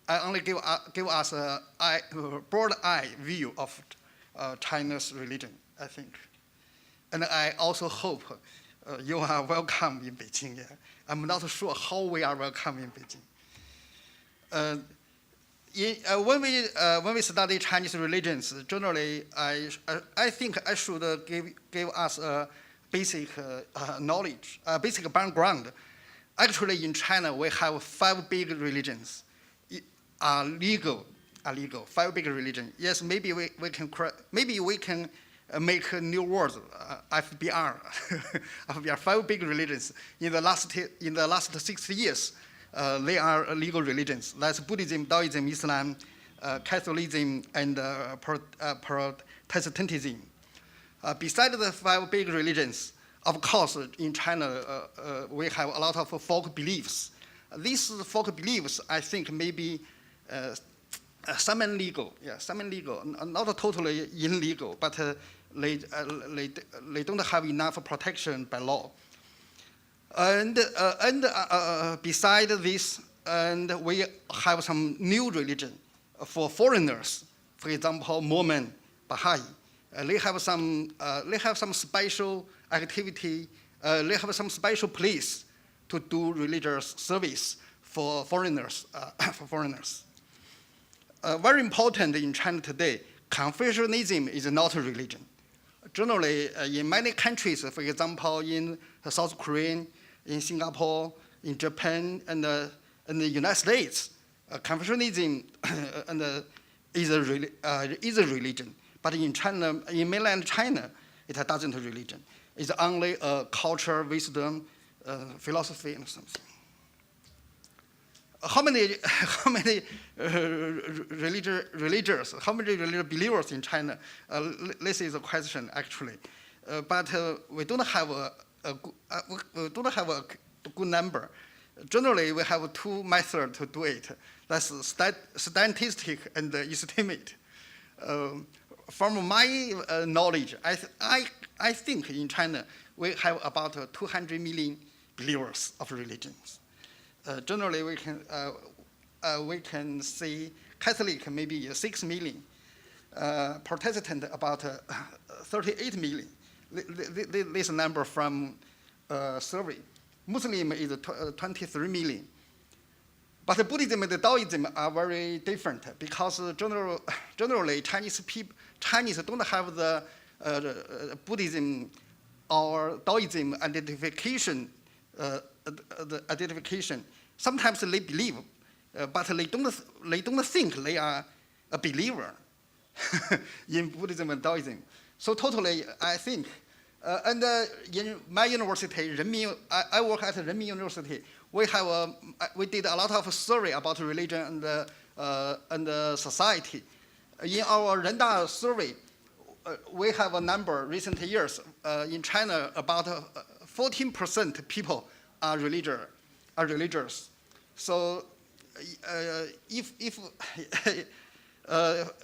I only give us a broad eye view of China's religion, I think. And I also hope you are welcome in Beijing. Yeah. I'm not sure how we are welcome in Beijing. When we study Chinese religions, generally, I think I should give us a basic knowledge, a basic background. Actually, in China, we have 5 big religions. Are legal. 5 big religions. Yes, maybe we can make new words. FBR, FBR. 5 big religions. In the last 60 years, they are legal religions. That's Buddhism, Taoism, Islam, Catholicism, and Protestantism. Besides the 5 big religions, of course, in China, we have a lot of folk beliefs. These folk beliefs, I think, may be semi-legal, not totally illegal, but they don't have enough protection by law. And beside this, and we have some new religion for foreigners. For example, Mormon, Baha'i. They have some special activity. They have some special place to do religious service for foreigners. Very important in China today, Confucianism is not a religion. Generally, in many countries, for example, in South Korea, in Singapore, in Japan, and the United States, Confucianism is a religion. But in China, in mainland China, it doesn't a religion. It's only a culture, wisdom, philosophy, and something. How many religious believers in China? This is a question actually, but we don't have a good number. Generally, we have 2 methods to do it. That's statistic and estimate. From my knowledge, I think in China we have about 200 million believers of religions. Generally, we can see Catholic maybe 6 million, Protestant about 38 million. This number from survey. Muslim is 23 million. But Buddhism and Taoism are very different because generally Chinese don't have the Buddhism or Taoism identification. Sometimes they believe, but they don't think they are a believer in Buddhism and Taoism. So totally, I think. And in my university, Renmin, I work at Renmin University. We did a lot of survey about religion and society. In our Renda survey, we have a number recent years in China about 14% people are religious. So if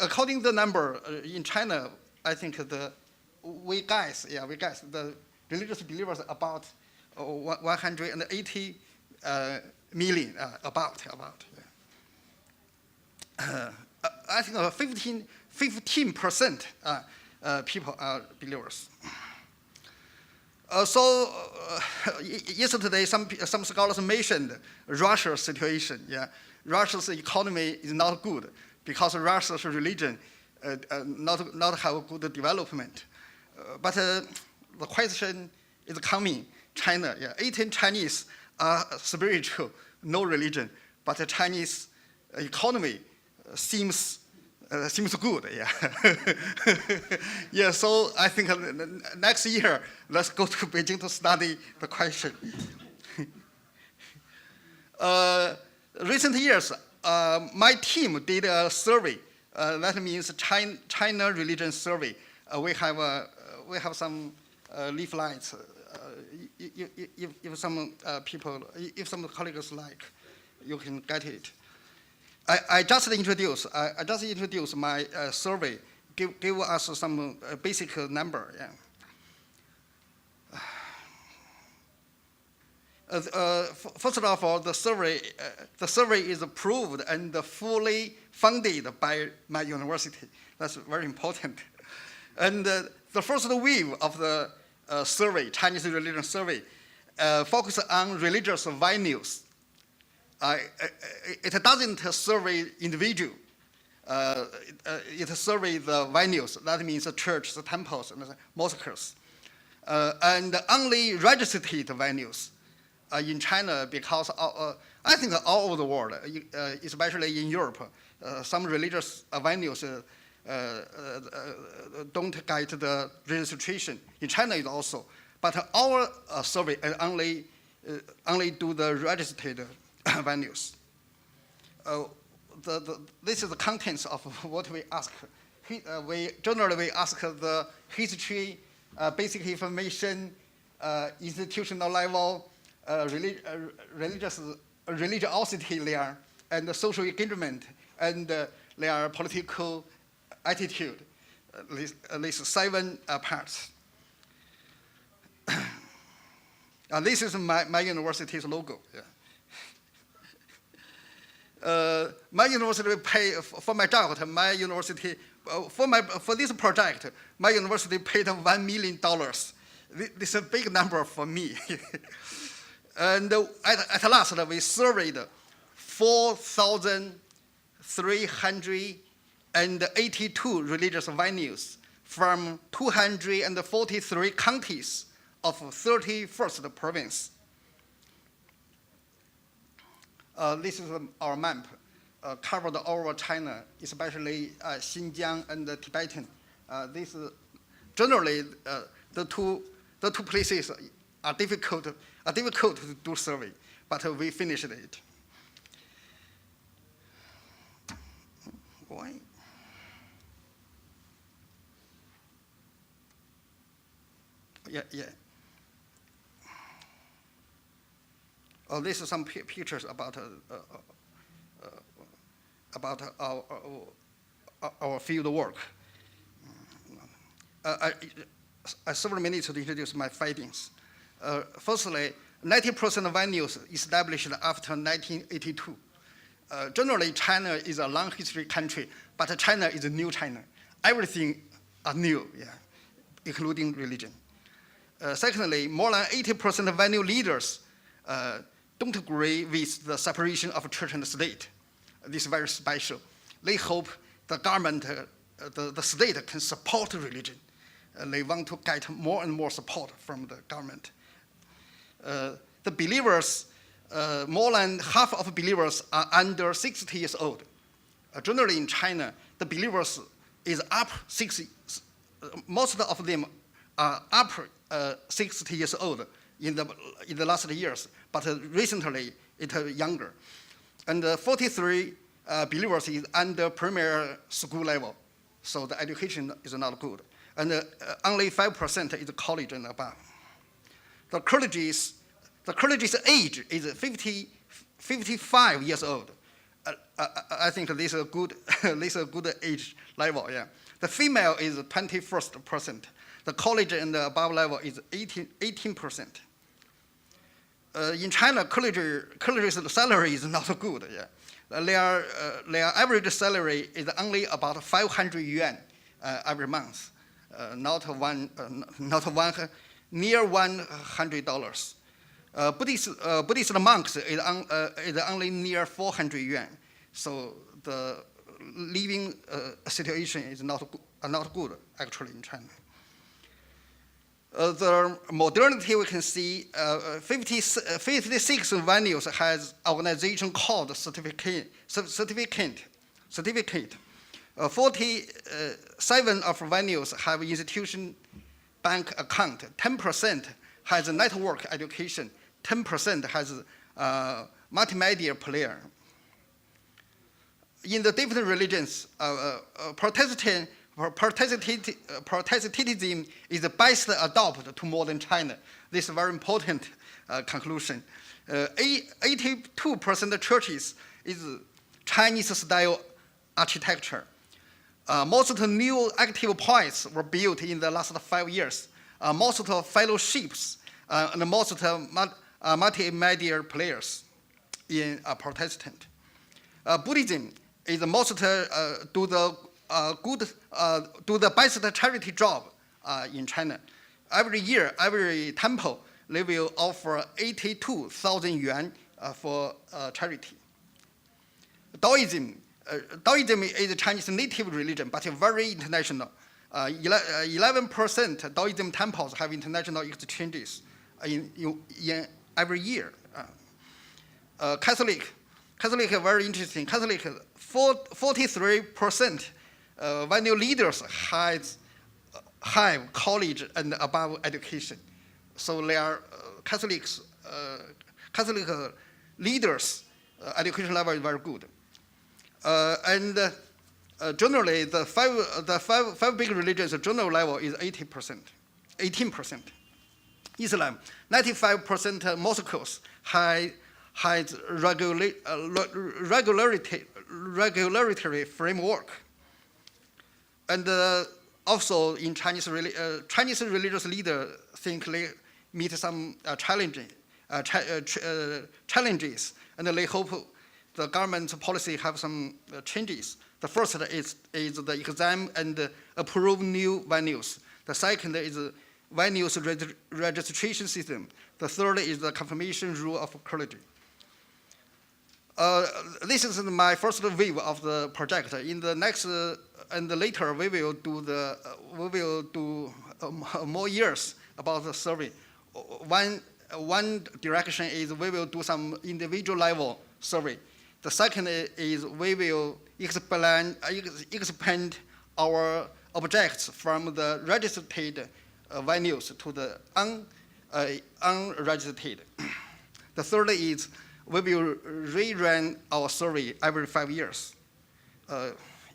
according to the number in China, I think we guess the religious believers about 180 million, about. I think 15% people are believers. Yesterday, some scholars mentioned Russia's situation. Yeah, Russia's economy is not good because Russia's religion not have good development. But the question is coming. China, 18 Chinese are spiritual, no religion, but the Chinese economy seems good, yeah. Yeah, so I think next year, let's go to Beijing to study the question. Recent years, my team did a survey. That means China religion survey. We have some leaflets. If some people, if some colleagues like, you can get it. I just introduced my survey. Give us some basic number. Yeah. First of all, the survey is approved and fully funded by my university. That's very important. And the first wave of the survey, Chinese religion survey, focus on religious values. It doesn't survey individual. It surveys the venues. That means the churches, the temples, and the mosques. And only registered venues in China, because I think all over the world, especially in Europe, some religious venues don't get the registration. In China, it also. But our survey only do the registered venues. This is the contents of what we ask. We generally ask the history, basic information, institutional level, religiosity there, and the social engagement, and their political attitude. At least 7 parts. This is my university's logo. Yeah. My university pay for my job. My university for this project, my university paid $1 million. This is a big number for me. And at last, we surveyed 4,382 religious venues from 243 counties of 31st province. This is our map, covered over China, especially Xinjiang and Tibetan. This is generally the two places are difficult to do survey, but we finished it. Why? Yeah. Oh, this is some pictures about our field work. Several minutes to introduce my findings. Firstly, 90% of venues established after 1982. Generally, China is a long history country, but China is a new China. Everything are new, including religion. Secondly, more than 80% of venue leaders don't agree with the separation of church and state. This is very special. They hope the government, the state can support religion. They want to get more and more support from the government. The believers, more than half of believers are under 60 years old. Generally in China, the believers is up 60, most of them are up 60 years old in the last years, but recently it's younger. And 43 believers is under primary school level, so the education is not good. And only 5% is college and above. The clergy's age is 55 years old. I think this is a good age level. Yeah. The female is 21%. The college and above level is 18%. In China, clergy's salary is not good. Yeah. Their average salary is only about 500 yuan every month, not near $100. Buddhist monks is only near 400 yuan. So the living situation is not good actually in China. The modernity we can see 56 venues has organization called certificate. 47 of venues have institution bank account. 10% has a network education. 10% has multimedia player. In the different religions, Protestantism is the best adopted to modern China. This is a very important conclusion. 82% of churches is Chinese-style architecture. Most of the new active points were built in the last 5 years. Most of the fellowships and most of the multimedia players in Protestant. Buddhism is the most do the best charity job in China. Every year, every temple, they will offer 82,000 yuan for charity. Taoism is a Chinese native religion, but very international. 11% Taoism temples have international exchanges in every year. Catholic are very interesting. Catholic, 43% Vanyo leaders have college and above education. So they are Catholic leaders' education level is very good. Generally, the five big religions, the general level is 18%. Islam, 95% mosques has regulatory framework. And also in Chinese religious leaders think they meet some challenges, and they hope the government policy have some changes. The first is the exam and approve new venues. The second is venues registration system. The third is the confirmation rule of clergy. This is my first view of the project. In the next and later, we will do more years about the survey. One direction is we will do some individual level survey. The second is we will expand our objects from the registered venues to the unregistered. The third is we will rerun our survey every 5 years.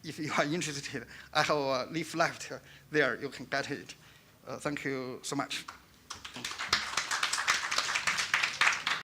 If you are interested, I have a leaf left there. You can get it. Thank you so much.